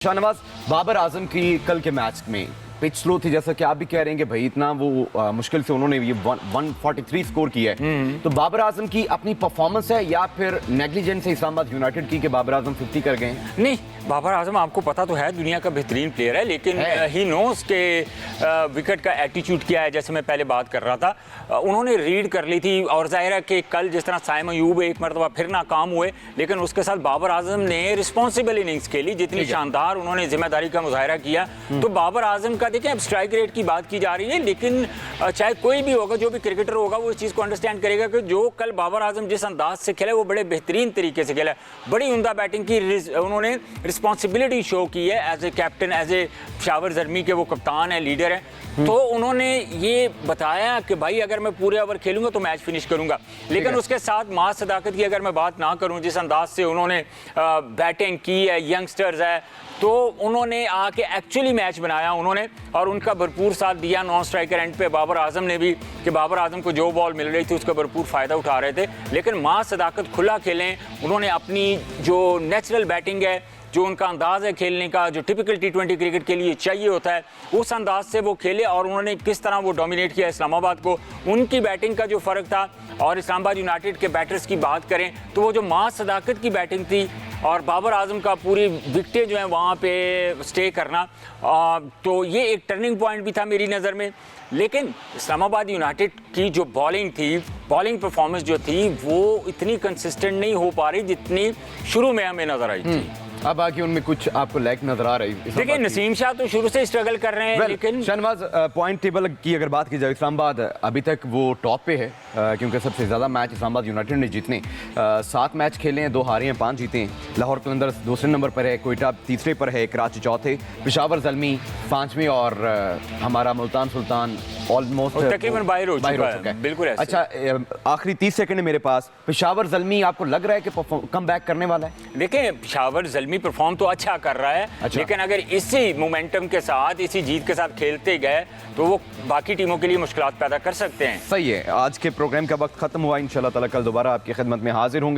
शाहनवाज, बाबर आजम की कल के मैच में पिच स्लो थी, जैसा कि आप भी कह रहे हैं कि भाई इतना वो मुश्किल से उन्होंने ये 143 स्कोर किया है। तो बाबर आजम की अपनी परफॉर्मेंस है या फिर नेग्लिजेंस है इस्लामाबाद यूनाइटेड की कि बाबर आजम 50 कर गए हैं? नहीं, बाबर आजम आपको पता तो है दुनिया का बेहतरीन प्लेयर है, लेकिन ही नोस के विकेट का एटीट्यूड क्या है। जैसे मैं पहले बात कर रहा था, उन्होंने रीड कर ली थी और जाहिर है कि कल जिस तरह साइम अयूब एक मरतबा फिर नाकाम हुए, लेकिन उसके साथ बाबर आजम ने रिस्पॉन्सिबल इनिंग्स खेली, जितनी शानदार उन्होंने जिम्मेदारी का मुजाहरा किया। तो बाबर आजम का देखें, अब स्ट्राइक रेट की बात की जा रही है, लेकिन चाहे कोई भी होगा, जो भी क्रिकेटर होगा, वो इस चीज़ को अंडरस्टैंड करेगा कि जो कल बाबर आजम जिस अंदाज से खेला वो बड़े बेहतरीन तरीके से खेला, बड़ी उम्दा बैटिंग की, उन्होंने रिस्पॉन्सिबिलिटी शो की है as a captain, as a Peshawar Zalmi के वो कप्तान है, लीडर है। तो उन्होंने ये बताया कि भाई अगर मैं पूरे ओवर खेलूंगा तो मैच फिनिश करूंगा, लेकिन उसके साथ मां सदाकत की अगर मैं बात ना करूं, जिस अंदाज से उन्होंने बैटिंग की है, यंगस्टर्स है, तो उन्होंने आके एक्चुअली मैच बनाया उन्होंने, और उनका भरपूर साथ दिया नॉन स्ट्राइकर एंड पे बाबर आजम ने भी, कि बाबर आजम को जो बॉल मिल रही थी उसका भरपूर फ़ायदा उठा रहे थे। लेकिन मां सदाकत खुला खेलें, उन्होंने अपनी जो नेचुरल बैटिंग है, जो उनका अंदाज़ है खेलने का, जो टिपिकल T20 क्रिकेट के लिए चाहिए होता है, उस अंदाज से वो खेले और उन्होंने किस तरह वो डोमिनेट किया इस्लामाबाद को। उनकी बैटिंग का जो फ़र्क था, और इस्लामाबाद यूनाइटेड के बैटर्स की बात करें तो वो जो मां सदाकत की बैटिंग थी और बाबर आजम का पूरी विकेटें जो हैं वहाँ पे स्टे करना, तो ये एक टर्निंग पॉइंट भी था मेरी नज़र में। लेकिन इस्लामाबाद यूनाइटेड की जो बॉलिंग थी, बॉलिंग परफॉर्मेंस जो थी, वो इतनी कंसिस्टेंट नहीं हो पा रही जितनी शुरू में हमें नज़र आई थी। अब आगे उनमें कुछ आपको लैक नजर आ रही है? देखिए, नसीम शाह तो शुरू से स्ट्रगल कर रहे हैं, लेकिन शाहनवाज, पॉइंट टेबल की अगर बात की जाए, इस्लामाबाद अभी तक वो टॉप पे है, क्योंकि सबसे ज़्यादा मैच इस्लामाबाद यूनाइटेड ने जीतने, 7 मैच खेले हैं, 2 हारे हैं, 5 जीते हैं। लाहौर कलंदर्स दूसरे नंबर पर है, कोयटा तीसरे पर है, कराची चौथे, पेशावर ज़ल्मी 5वें और हमारा मुल्तान सुल्तान ऑलमोस्ट तकरीबन बाहर हो चुका है। बिल्कुल ऐसे। अच्छा, आखिरी 30 सेकंड है मेरे पास। पेशावर ज़ल्मी आपको लग रहा है कि कम बैक करने वाला है? देखिए, पेशावर ज़ल्मी परफॉर्म तो अच्छा कर रहा है, लेकिन अगर इसी मोमेंटम के साथ, इसी जीत के साथ खेलते गए तो वो बाकी टीमों के लिए मुश्किलात पैदा कर सकते हैं। सही है। आज के प्रोग्राम का वक्त खत्म हुआ। इंशाल्लाह ताला कल दोबारा आपकी खिदमत में हाजिर होंगे।